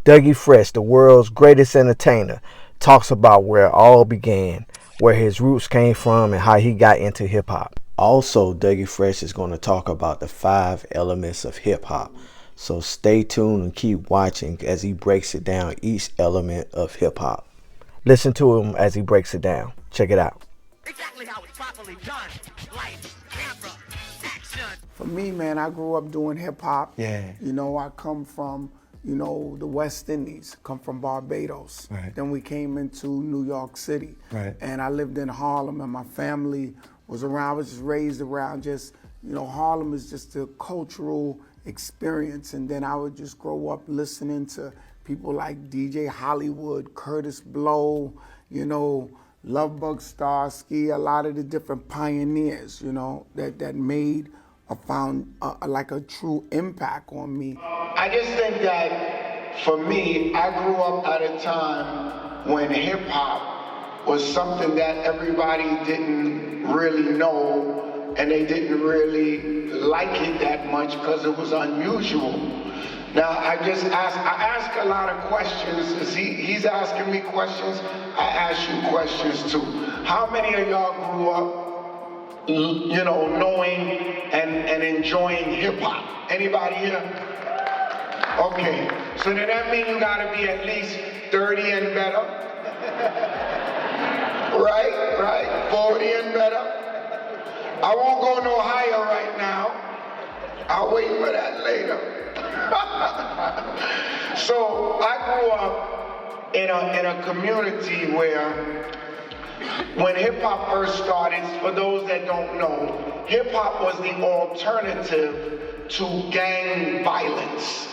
Dougie Fresh, the world's greatest entertainer, talks about where it all began, where his roots came from, and how he got into hip hop. Also, Dougie Fresh is going to talk about the 5 elements of hip hop. So stay tuned and keep watching as he breaks it down, each element of hip hop. Listen to him as he breaks it down. Check it out. Exactly how it's properly done. Lights, camera, action. For me, man, I grew up doing hip hop. Yeah. You know, I come from, the West Indies, come from Barbados. Right. Then we came into New York City. Right. And I lived in Harlem, and my family was around. I was just raised around Harlem is just a cultural experience. And then I would just grow up listening to people like DJ Hollywood, Curtis Blow, Lovebug Starsky, a lot of the different pioneers, that made a true impact on me. I just think that for me, I grew up at a time when hip hop was something that everybody didn't really know, and they didn't really like it that much because it was unusual. Now I ask a lot of questions. He's asking me questions, I ask you questions too. How many of y'all grew up, knowing and enjoying hip hop? Anybody here? Okay, so then that means you gotta be at least 30 and better. Right, 40 and better. I won't go no higher right now. I'll wait for that later. So I grew up in a community where when hip hop first started, for those that don't know, hip hop was the alternative to gang violence.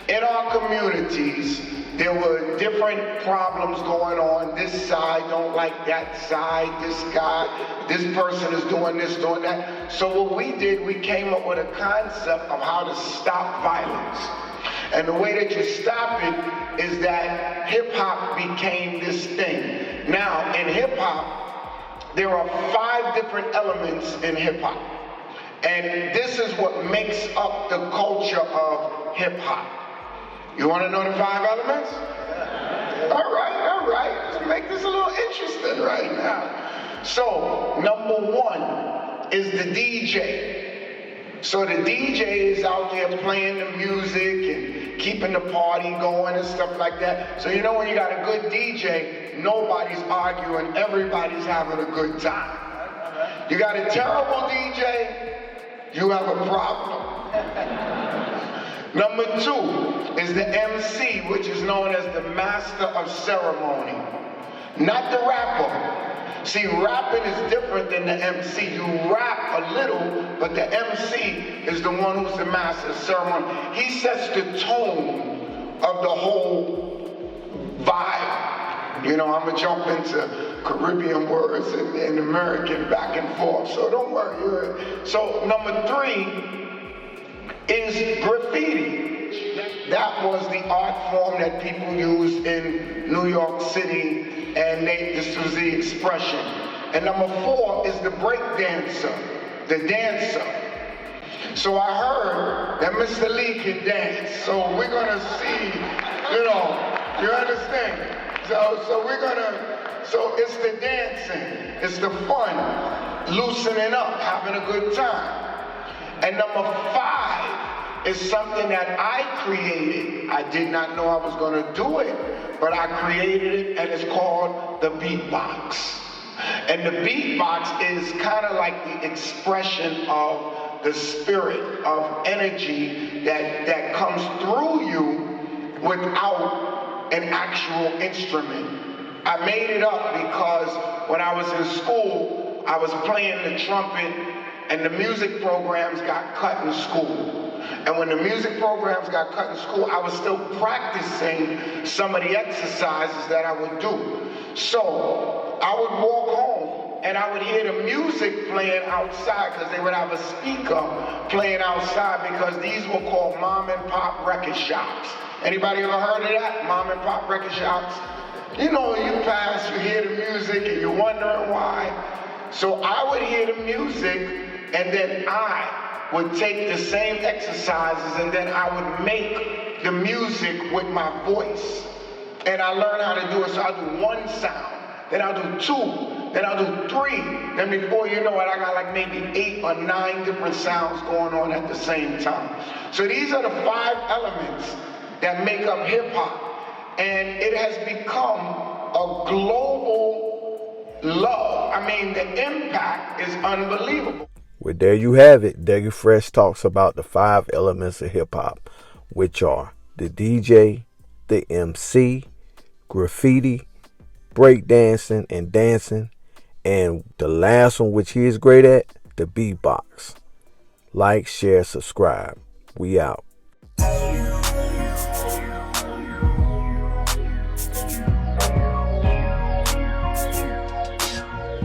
In our communities, there were different problems going on. This side don't like that side, this guy, this person is doing this, doing that. So what we did, we came up with a concept of how to stop violence. And the way that you stop it is that hip hop became this thing. Now, in hip hop, there are 5 different elements in hip hop. And this is what makes up the culture of hip hop. You want to know the 5 elements? All right. Let's make this a little interesting right now. So, number 1 is the DJ. So the DJ is out there playing the music and keeping the party going and stuff like that. So when you got a good DJ, nobody's arguing, everybody's having a good time. You got a terrible DJ, you have a problem. Number 2 is the MC, which is known as the master of ceremony, not the rapper. See, rapping is different than the MC. You rap a little, but the MC is the one who's the master of ceremony. He sets the tone of the whole vibe. I'm gonna jump into Caribbean words and American back and forth, so don't worry. So number 3 is graffiti. That was the art form that people used in New York City, and this was the expression. And number 4 is the break dancer, the dancer. So I heard that Mr. Lee can dance, so we're gonna see, you understand? So it's the dancing, it's the fun, loosening up, having a good time. And number 5 is something that I created. I did not know I was going to do it, but I created it, and it's called the beatbox. And the beatbox is kind of like the expression of the spirit of energy that comes through you without an actual instrument. I made it up because when I was in school, I was playing the trumpet, and the music programs got cut in school. And when the music programs got cut in school, I was still practicing some of the exercises that I would do. So I would walk home and I would hear the music playing outside, because they would have a speaker playing outside, because these were called mom and pop record shops. Anybody ever heard of that? Mom and pop record shops? You pass, you hear the music and you're wondering why. So I would hear the music, and then I would take the same exercises, and then I would make the music with my voice. And I learned how to do it. So I'll do one sound, then I'll do two, then I'll do three. Then before you know it, I got like maybe 8 or 9 different sounds going on at the same time. So these are the 5 elements that make up hip hop. And it has become a global love. I mean, the impact is unbelievable. Well, there you have it. Dougie Fresh talks about the 5 elements of hip hop, which are the DJ, the MC, graffiti, breakdancing and dancing, and the last one, which he is great at, the beatbox. Like, share, subscribe. We out.